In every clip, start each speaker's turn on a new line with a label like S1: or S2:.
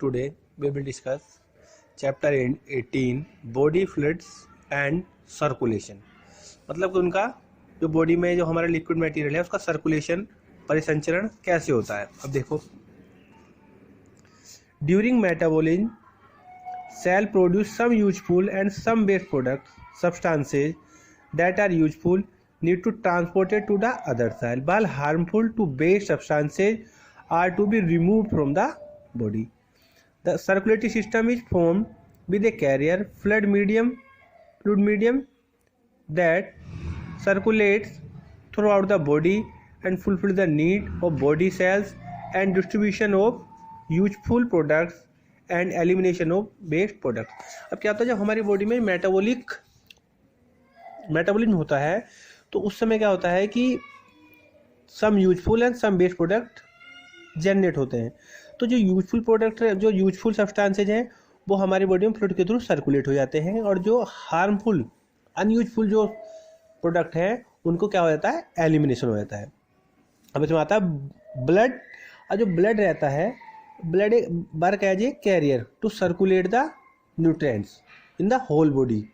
S1: Today we will discuss chapter 18 body fluids and circulation। मतलब कि उनका जो बॉडी में जो हमारा लिक्विड मटेरियल है उसका सर्कुलेशन परिसंचरण कैसे होता है। अब देखो, during metabolism cell produce some useful and some waste products substances that are useful need to transport it to the other cell while harmful to waste substances are to be removed from the body. The circulatory system is formed with a carrier fluid medium that circulates throughout the body and fulfills the need of body cells and distribution of useful products and elimination of waste products. अब क्या होता है, जब हमारी body में metabolism होता है तो उस समय क्या होता है कि some useful and some waste product generate होते हैं। तो जो यूजफुल प्रोडक्ट है, जो यूजफुल सब्सटेंसेज हैं वो हमारी बॉडी में फ्लूइड के थ्रू सर्कुलेट हो जाते हैं, और जो हार्मफुल अनयूजफुल जो प्रोडक्ट हैं उनको क्या हो जाता है, एलिमिनेशन हो जाता है। अब इसमें आता है ब्लड, और जो ब्लड रहता है, blood work as a carrier to circulate the nutrients in the whole body.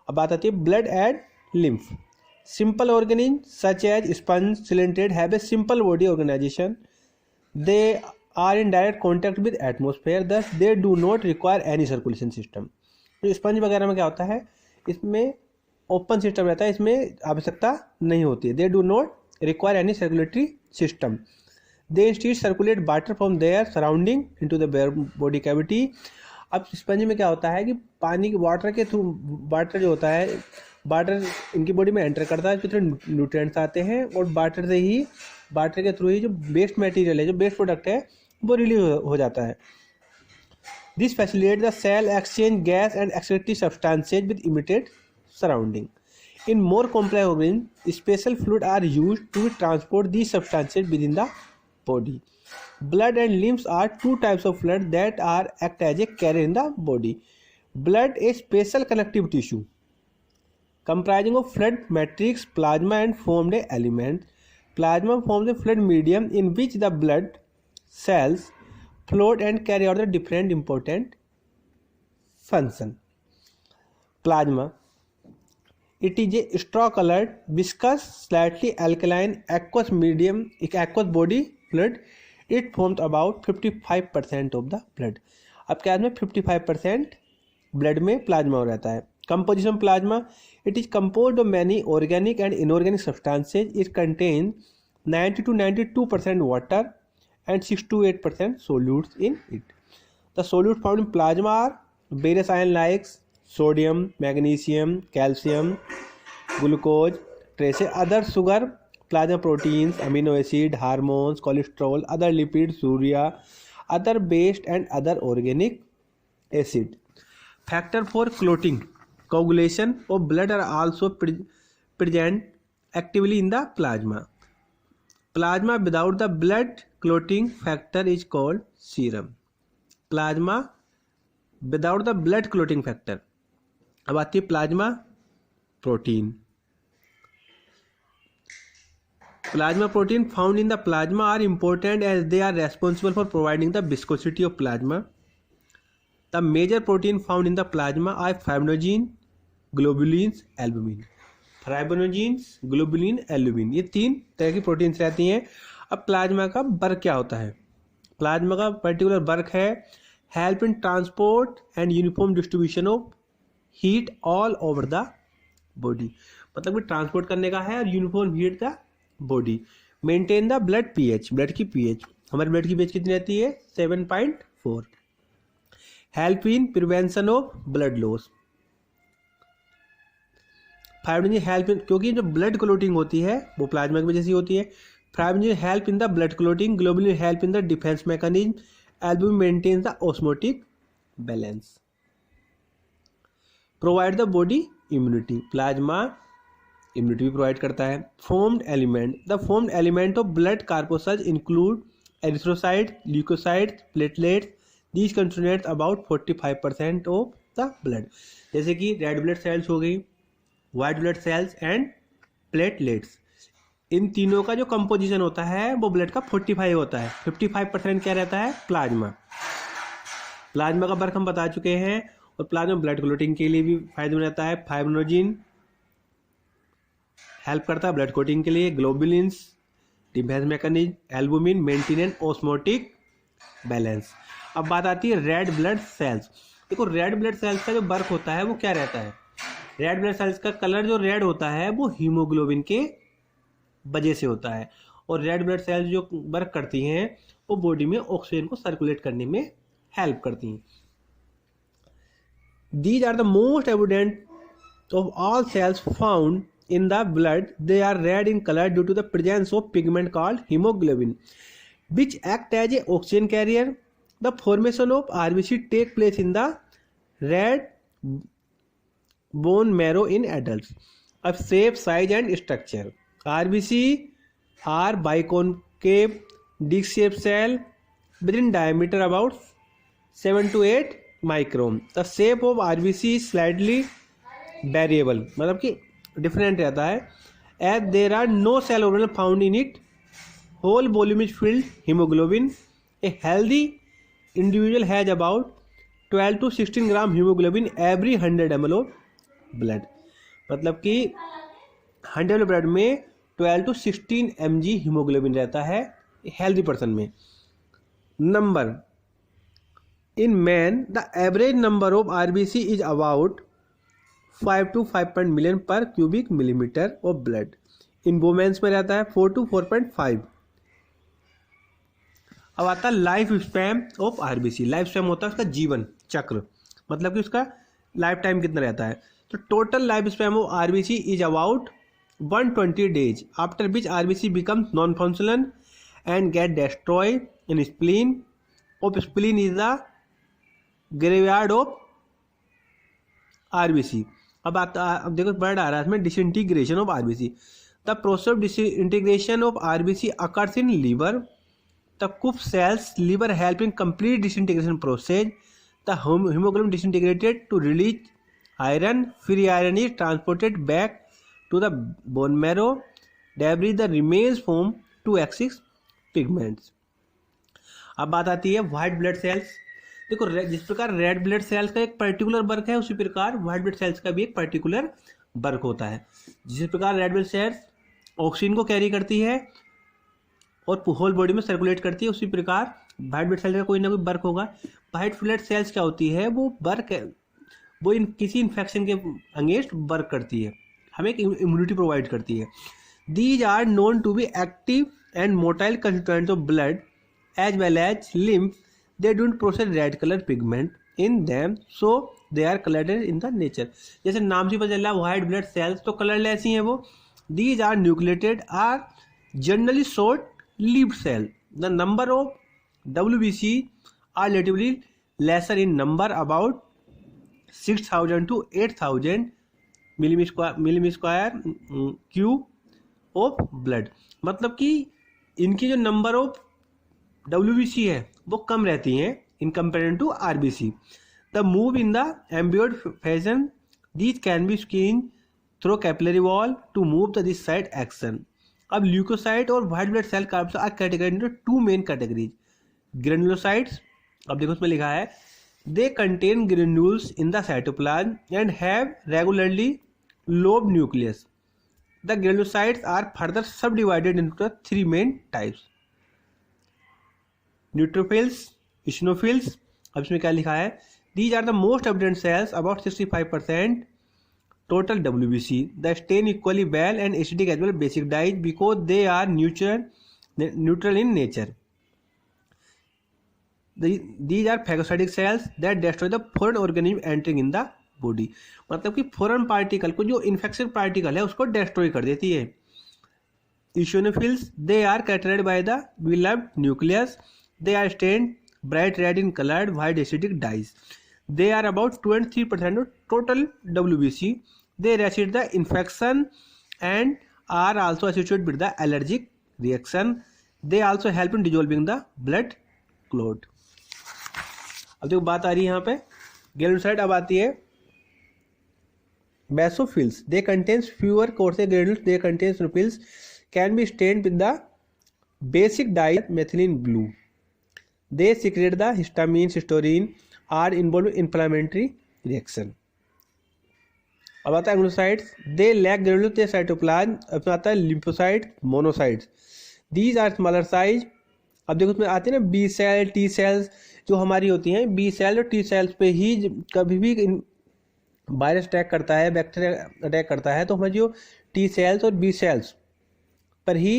S1: अब बात आती है blood and lymph. Simple organisms such as sponge, ciliate have a simple body organization. They are in direct contact with atmosphere, thus they do not require any circulation system. तो sponge वगैरह में क्या होता है, इसमें ओपन सिस्टम रहता है, इसमें आवश्यकता नहीं होती है। They do not require any circulatory system. They instead circulate water from their surrounding into the body cavity. अब स्पंज में क्या होता है कि पानी वाटर के थ्रू, वाटर जो होता है, वाटर इनकी बॉडी में एंटर करता है, उसके थ्रू न्यूट्रिएंट्स आते हैं, और वाटर के थ्रू ही जो वेस्ट मटेरियल है, जो वेस्ट प्रोडक्ट है, वो रिलीज हो जाता है। This facilitate the cell exchange gas and excretory substances with immediate surrounding. In more complex organism special fluid are used to transport these substances within the body. Blood and lymph are two types of fluid that are act as a carrier in the body. Blood is special connective tissue comprising of fluid matrix, plasma and formed element. Plasma forms a fluid medium in which the blood cells float and carry out the different important function. Plasma, it is a straw colored, viscous, slightly alkaline aqueous medium, aqueous body fluid. It forms about 55% of the blood. अब क्या में 55% blood में plasma रहता है। Composition plasma, it is composed of many organic and inorganic substances. It contain 90 to 92% water and 6 to 8% solutes in it. The solutes found in plasma are various ion like sodium, magnesium, calcium, glucose, trace other sugar, plasma proteins, amino acid, hormones, cholesterol, other lipids, urea, other waste and other organic acid. Factor for clotting, coagulation of blood are also present actively in the plasma. Plasma without the blood clotting factor is called serum. Plasma without the blood clotting factor। अब आती है plasma protein. Plasma protein found in the plasma are important as they are responsible for providing the viscosity of plasma. The major protein found in the plasma are fibrinogen, globulins, albumin. Fibrinogens, globulin, albumin, ये तीन तरह की proteins रहती हैं। अब plasma का work क्या होता है? प्लाज्मा का पर्टिकुलर वर्क है help in transport and uniform distribution of heat all over the body. मतलब कि ट्रांसपोर्ट करने का है और uniform heat the body. Maintain the blood pH, blood की पीएच, हमारे ब्लड की पीएच कितनी रहती है, 7.4। Help in prevention of blood loss. Fibrinogen help इन, क्योंकि जो ब्लड क्लोटिंग होती है वो प्लाज्मा की वजह से होती है। Fibrinogen help in the blood clotting, globulin help in the defence mechanism, albumin maintains the osmotic balance. Provide the body immunity, plasma immunity भी प्रोवाइड करता है। Formed element, the formed element of blood corpuscles include erythrocyte, leucocyte, platelets. These constitute about 45% of the blood. जैसे कि red blood cells हो गई, white blood cells and platelets. इन तीनों का जो कंपोजिशन होता है वो ब्लड का 45 होता है। 55% क्या रहता है? प्लाज्मा। प्लाज्मा का वर्क हम बता चुके हैं। और प्लाज्मा ब्लड क्लोटिंग के लिए भी फायदेमंद रहता है। फाइब्रिनोजिन हेल्प करता है ब्लड क्लोटिंग के लिए। Globulins defence mechanism, albumin maintenance osmotic balance. अब बात आती है रेड ब्लड सेल्स। देखो रेड ब्लड सेल्स का जो वर्क होता है वो क्या रहता है? रेड ब्लड सेल्स का कलर जो रेड होता है वो हीमोग्लोबिन के वजह से होता है। और रेड ब्लड सेल्स जो वर्क करती हैं वो बॉडी में ऑक्सीजन को सर्कुलेट करने में हेल्प करती हैं। These are the most abundant of all cells found in the blood. They are red in color due to the presence of pigment called hemoglobin, which act as a oxygen carrier. The formation of RBC take place in the red bone marrow in adults. Of shape, size and structure. RBC are biconcave disc-shaped cell within diameter about 7 to 8 micron. The shape of RBC is slightly variable, मतलब कि different रहता है. As there are no cell organelles found in it, whole volume is filled hemoglobin. A healthy individual has about 12 to 16 gram hemoglobin every 100 ml of blood. मतलब कि 100 ml blood में 12 to 16 mg haemoglobin रहता है healthy person में. Number in man, the average number of RBC is about 5 to 5 million per cubic millimeter of blood. in women में रहता है 4 to 4.5. अब आता है life span of RBC. Life span होता है उसका जीवन चक्र, मतलब कि उसका लाइफ टाइम कितना रहता है. तो total life span of RBC is about 120 days, after which RBC becomes non functional and get destroy in spleen. Of spleen is the graveyard of RBC. अब देखो वर्ड आ रहा है इसमें disintegration of RBC. The process of disintegration of RBC occurs in liver. The Kupffer cells liver help in complete disintegration process. The hemoglobin disintegrated to release iron. Free iron is transported back to the bone marrow. Debris the remains form 2-axis pigments. अब बात आती है white blood sales. देखो जिस प्रकार red blood sales का एक particular work है उसी प्रकार व्हाइट ब्लड सेल्स का भी एक पर्टिकुलर वर्क होता है. जिस प्रकार रेड ब्लड सेल्स ऑक्सीजन को कैरी करती है और होल बॉडी में सर्कुलेट करती है उसी प्रकार व्हाइट ब्लड सेल्स का कोई ना कोई वर्क होगा. व्हाइट ब्लड सेल्स क्या होती है? वो किसी इन्फेक्शन के अगेंस्ट वर्क करती है, हमें एक इम्यूनिटी प्रोवाइड करती है. These are known to be active and motile constituents of blood as well as lymph. They don't process red colour pigment in them, so they are colourless in the nature. जैसे नाम से पता चल रहा है white blood cells तो colourless ही है वो. These are nucleated are generally short lived cell. The number of WBC are relatively lesser in number, about 6,000 to 8,000 millimeter cube of blood. मतलब कि इनकी जो नंबर ऑफ WBC है वो कम रहती हैं in comparison to RBC. The move in the ambient fashion. These can be screened through capillary wall to move the this side action. अब ल्यूकोसाइट और white blood cell carbs are categorized into two main categories. Granulocytes, अब देखो उसमें लिखा है they contain granules in the cytoplasm and have regularly lobe nucleus. The granulocytes are further sub divided into three main types. Neutrophils, eosinophils. अब इसमें क्या लिखा है? These are the most abundant cells, about 65% total WBC. They stain equally well and acidic as well basic dyes because they are neutral in nature. These are phagocytic cells that destroy the foreign organism entering in the body. मतलब कि foreign particle को जो infection particle है उसको destroy कर देती है. Eosinophils, they are characterized by the beloved nucleus. They are stained bright red in colored white acidic dyes. They are about 23% of total WBC. They resist the infection and are also associated with the allergic reaction. They also help in dissolving the blood clot. अब देखो बात आ रही है यहाँ पे granulocyte. अब आती है basophils. They contains fewer coarser granules. They contains neutrophils can be stained with the basic dye methylene blue. They secrete the histamine, cysteine, are involved in inflammatory reaction. अब आता है glucosides, they lack granular cytoplasm. अब आता है lymphocyte, monocytes. These are smaller size. अब देखो उसमें आते हैं ना बी सेल, टी सेल्स जो हमारी होती हैं. बी सेल और टी सेल्स पे ही कभी भी वायरस अटैक करता है, बैक्टीरिया अटैक करता है, तो हमारी जो टी सेल्स और बी सेल्स पर ही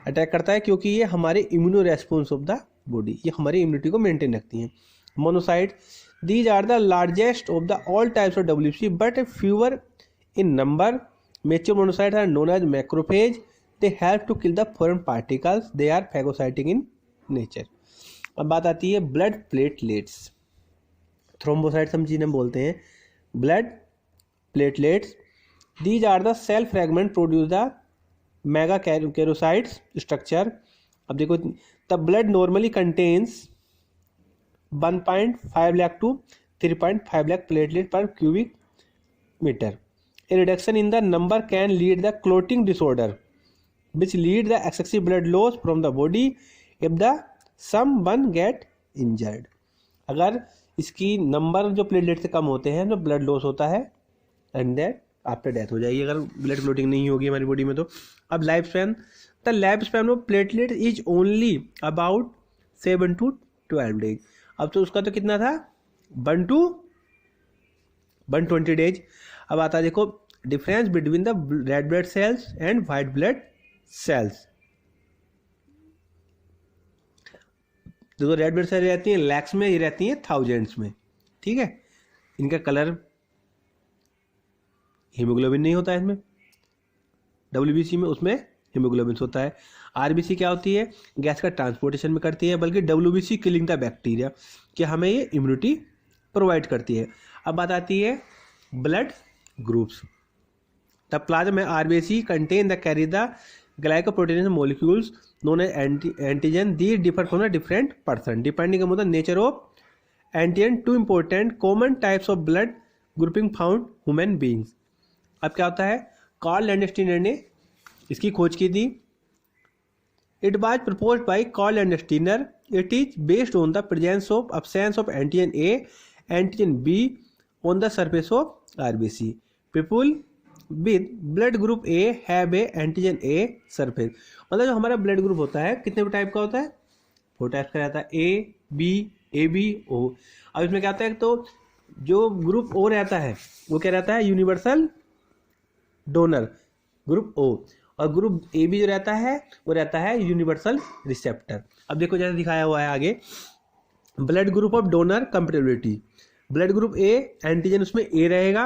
S1: अटैक करता है, क्योंकि ये हमारे immuno response of the body, ये हमारी इम्यूनिटी को मेंटेन रखती हैं. Monocyte, these are the largest of the all types of WBC but fewer in number. Mature monocytes are known as macrophage. They help to kill the foreign particles. They are phagocytic in nature. अब बात आती है blood platelets. Thrombocytes हम जिन्हें बोलते हैं. Blood platelets, these are the cell fragment produce the megakaryocytes structure. अब देखो the blood normally contains 1.5 lakh to 3.5 lakh platelet per cubic meter. A reduction in the number can lead the clotting disorder, which lead the excessive blood loss from the body if the someone get injured. अगर इसकी number जो platelet से कम होते हैं तो blood loss होता है and that after death हो जाएगी अगर ब्लड क्लोटिंग नहीं होगी हमारी बॉडी में. तो अब life span, the life span of platelet is only about 7 to 12 days. अब तो उसका तो कितना था 1 to 120 days. अब आता है देखो difference between the red blood cells and white blood sales. देखो रेड ब्लड सेल रहती हैं लैक्स में, ये रहती हैं थाउजेंड्स में. ठीक है, इनका कलर हीमोग्लोबिन नहीं होता है इसमें. WBC में उसमें हीमोग्लोबिन होता है. RBC क्या होती है, गैस का ट्रांसपोर्टेशन में करती है, बल्कि WBC किलिंग द बैक्टीरिया, कि हमें ये इम्यूनिटी प्रोवाइड करती है. अब बात आती है ब्लड ग्रुप्स. द प्लाज्मा में RBC contain the carry the glycoprotein molecules known as antigen. These differ from the different person depending upon the nature of antigen. 2 important common types of blood grouping found human beings. अब क्या होता है, Karl Landsteiner ने इसकी खोज की थी. It was proposed by Karl Landsteiner. It is based on the presence of absence of antigen A, antigen B on the surface of RBC. People with blood group A have a antigen A surface. मतलब जो हमारा blood group होता है कितने type का होता है, 4 type का रहता है, A, B, AB, O. अब इसमें क्या होता है, तो जो ग्रुप O रहता है वो क्या रहता है, यूनिवर्सल डोनर ग्रुप O, और ग्रुप ए बी जो रहता है वो रहता है यूनिवर्सल रिसेप्टर. अब देखो जैसे दिखाया हुआ है आगे, blood group of donor compatibility. Blood group A antigen उसमें ए रहेगा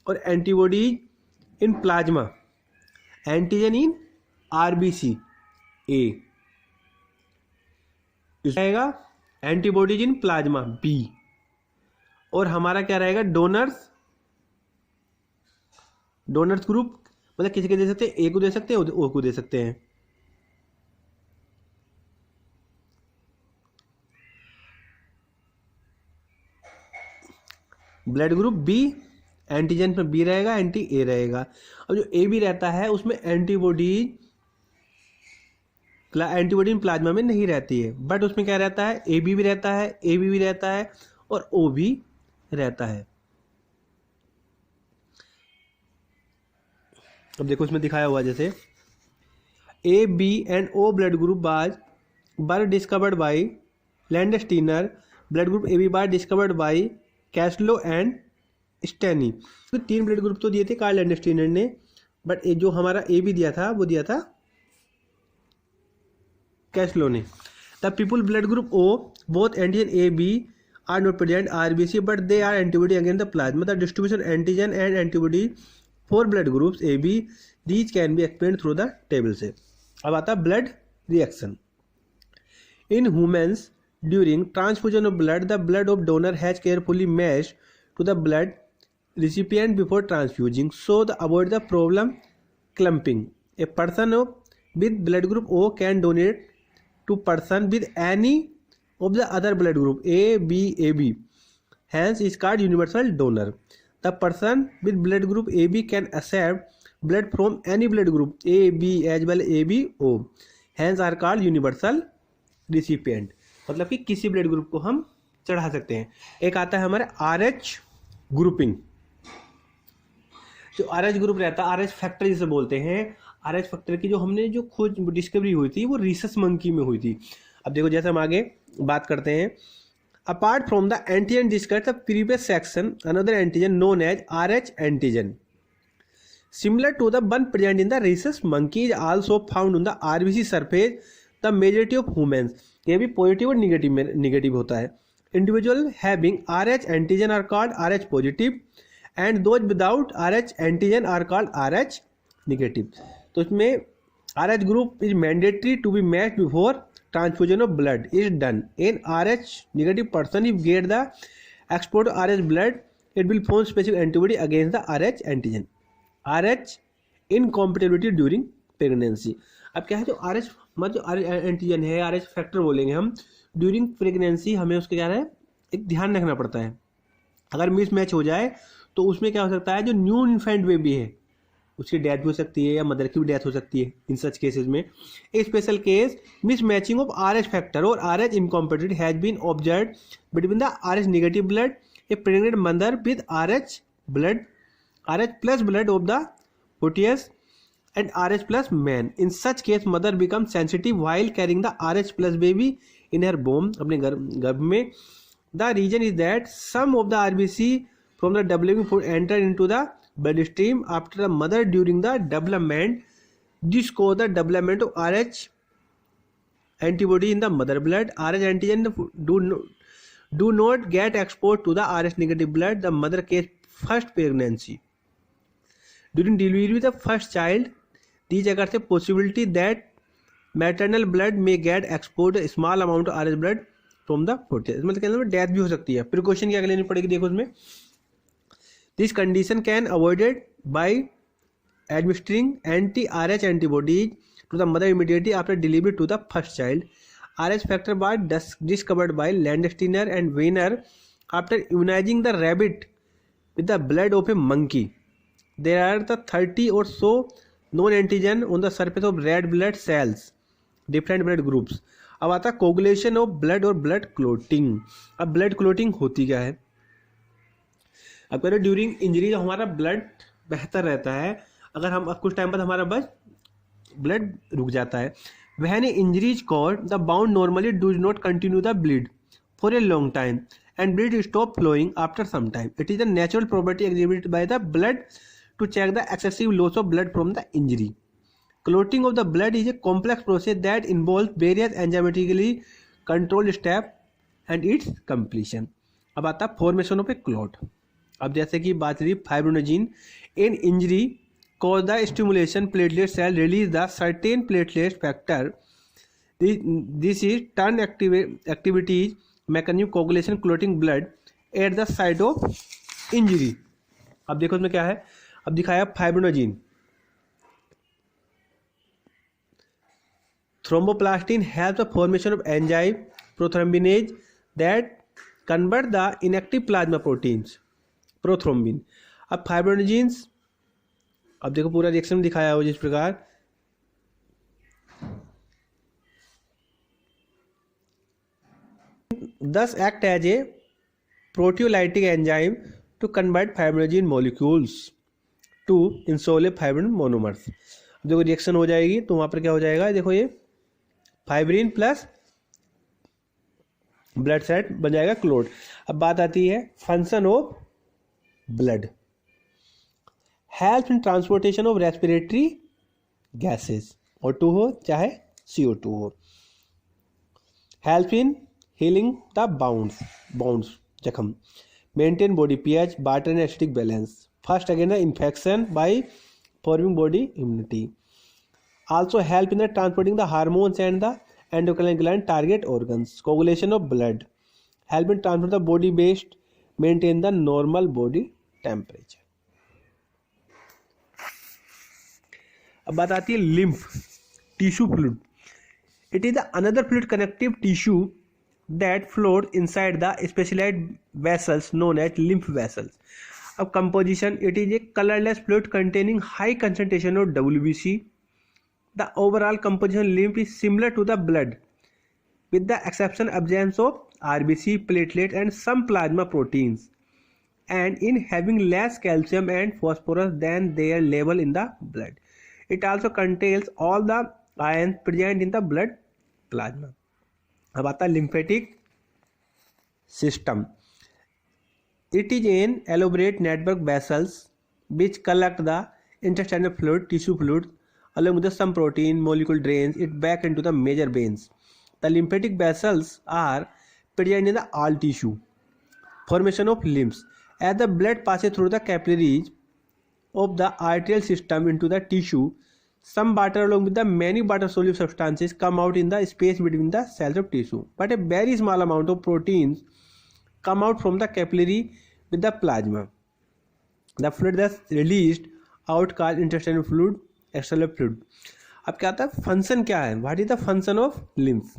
S1: और antibody in plasma, antigen in RBC ए रहेगा, एंटीबॉडीज इन प्लाज्मा बी, और हमारा क्या रहेगा डोनर्स ग्रुप, मतलब किसी के दे सकते हैं, ए को दे सकते हैं, ओ को दे सकते हैं. ब्लड ग्रुप बी एंटीजन में बी रहेगा, एंटी ए रहेगा. और जो ए बी रहता है उसमें एंटीबॉडी प्लाज्मा में नहीं रहती है, बट उसमें क्या रहता है, ए बी भी रहता है, ए बी भी रहता है और ओ भी रहता है. अब देखो इसमें दिखाया हुआ जैसे A, B and O blood group were discovered by Landsteiner. Blood group AB were discovered by Castello and Sturli. तो 3 ब्लड ग्रुप तो दिए थे कार्ल लैंडस्टीनर ने, बट जो हमारा AB दिया था वो दिया था कैस्लो ने. The people blood group O both antigen AB are not present RBC but they are antibody against the plasma. The distribution antigen and antibody for blood groups AB, these can be explained through the table से. अब आता blood reaction. In humans during transfusion of blood, the blood of donor has carefully matched to the blood recipient before transfusing, so the avoid the problem clumping. A person with blood group O can donate to person with any of the other blood group A, B, AB. Hence is called universal donor. The person with blood group AB can accept blood from any blood group A, B as well A, B, O. Hence are called universal recipient. मतलब कि किसी blood group को हम चढ़ा सकते हैं. एक आता है हमारे RH ग्रुपिंग. जो RH ग्रुप रहता है, RH फैक्टर जिसे बोलते हैं, RH फैक्टर की जो हमने जो खोज डिस्कवरी हुई थी वो रीसस मंकी में हुई थी. अब देखो जैसे हम आगे बात करते हैं. Apart from the antigen discuss the previous section, another antigen known as RH antigen similar to the one present in the rhesus monkey is also found on the RBC surface the majority of humans. ये भी positive और negative होता है. Individual having RH antigen are called RH positive and those without RH antigen are called RH negative. तो इसमें RH group is mandatory to be matched before transfusion of blood is done. In RH negative person, if get the export RH blood, it will form specific antibody against the RH antigen. RH incompatibility during pregnancy. अब क्या है जो RH मतलब जो antigen है, RH factor बोलेंगे हम, during pregnancy हमें उसके क्या है एक ध्यान रखना पड़ता है. अगर मिस मैच हो जाए तो उसमें क्या हो सकता है, जो न्यू इन्फेंट बेबी है उसकी डेथ भी हो सकती है या मदर की भी डेथ हो सकती है. इन सच केसेस में a special case mismatching of RH factor और RH incompatibility has been observed between the RH negative blood a pregnant mother with RH blood, RH plus blood of the fetus and RH plus man. In such case mother becomes sensitive while carrying the RH plus baby in her womb, अपने गर्भ में. The reason is that some of the RBC from the developing food enter into the bloodstream after the mother during the development. This causes the development of RH antibody in the mother blood. RH antigen do not get exposed to the RH negative blood. The mother case first pregnancy. During delivery of the first child, these occurs a possibility that maternal blood may get exposed a small amount of RH blood from the fetus. मतलब कहने में death भी हो सकती है. Precaution क्या लेनी पड़ेगी देखो उसमें. This condition can avoided by administering anti-RH antibodies to the mother immediately after delivery to the first child. RH factor was discovered by Landsteiner and Weiner after immunizing the rabbit with the blood of a monkey. There are the 30 or so known antigen on the surface of red blood cells, different blood groups. अब आता है coagulation of blood और blood clotting. अब blood clotting होती क्या है. अब कह रहे ड्यूरिंग इंजरी जो हमारा ब्लड बेहतर रहता है, अगर हम कुछ टाइम बाद हमारा बस ब्लड रुक जाता है. When injury is caused, the wound normally does not continue the bleed for a long time and bleed stop flowing after some time. It is a natural property exhibited by the blood to check the excessive loss of blood from the injury. Clotting of the blood is a complex process that involves various enzymatically controlled steps and its completion. अब आता है formation of A clot. अब जैसे कि बात रही fibrinogen in injury cause the stimulation platelet cell release the certain platelet factor. This is turn activities mechanism coagulation clotting blood at the site of injury. अब देखो इसमें क्या है. अब दिखाया fibrinogen. Thromboplastin helps the formation of enzyme prothrombinase that convert the inactive plasma proteins prothrombin. अब फाइब्रोनोजिन्स अब देखो पूरा रिएक्शन दिखाया हो जिस प्रकार. Thus act as a proteolytic enzyme to convert fibrinogen molecules to insoluble fibrin monomers. देखो रिएक्शन हो जाएगी तो वहां पर क्या हो जाएगा, देखो ये फाइब्रिन प्लस ब्लड सेट बन जाएगा क्लोट. अब बात आती है function of blood. Help in transportation of respiratory gases, O2 हो चाहे CO2 हो. Help in healing the wounds जख्म. Maintain body pH, water and acidic balance. First again the infection by forming body immunity. Also help in the transporting the hormones and the endocrine gland target organs. Coagulation of blood. Help in transport the body waste. Maintain the normal body temperature. अब बात आती है lymph tissue fluid. It is the another fluid connective tissue that float inside the specialised vessels known as lymph vessels. अब composition, it is a colorless fluid containing high concentration of WBC. The overall composition of lymph is similar to the blood, with the exception absence of RBC, platelet and some plasma proteins, and in having less calcium and phosphorus than their level in the blood. It also contains all the ions present in the blood plasma. अब आता है lymphatic system. It is an elaborate network vessels which collect the intestinal fluid, tissue fluid, along with some protein molecule drains it back into the major veins. The lymphatic vessels are present in the all tissue. Formation of limbs. As the blood passes through the capillaries of the arterial system into the tissue, some water along with the many water soluble substances come out in the space between the cells of tissue, but a very small amount of proteins come out from the capillary with the plasma. The fluid thus released out called intestinal fluid, external fluid. अब क्या आता है function क्या है? What is the function of lymph?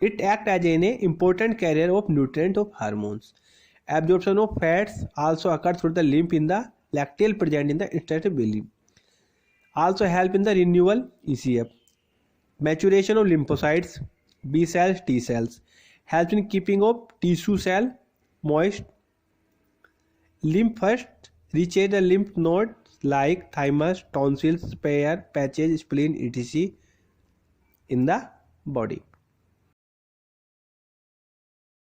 S1: It act as an important carrier of nutrient of hormones. Absorption of fats also occurs through the lymph in the lacteal present in the intestinal belly. Also help in the renewal ECF. Maturation of lymphocytes, B cells, T cells. Helps in keeping of tissue cell moist. Lymph first reaches the lymph nodes like thymus, tonsils, spear, patches, spleen, etc. in the body.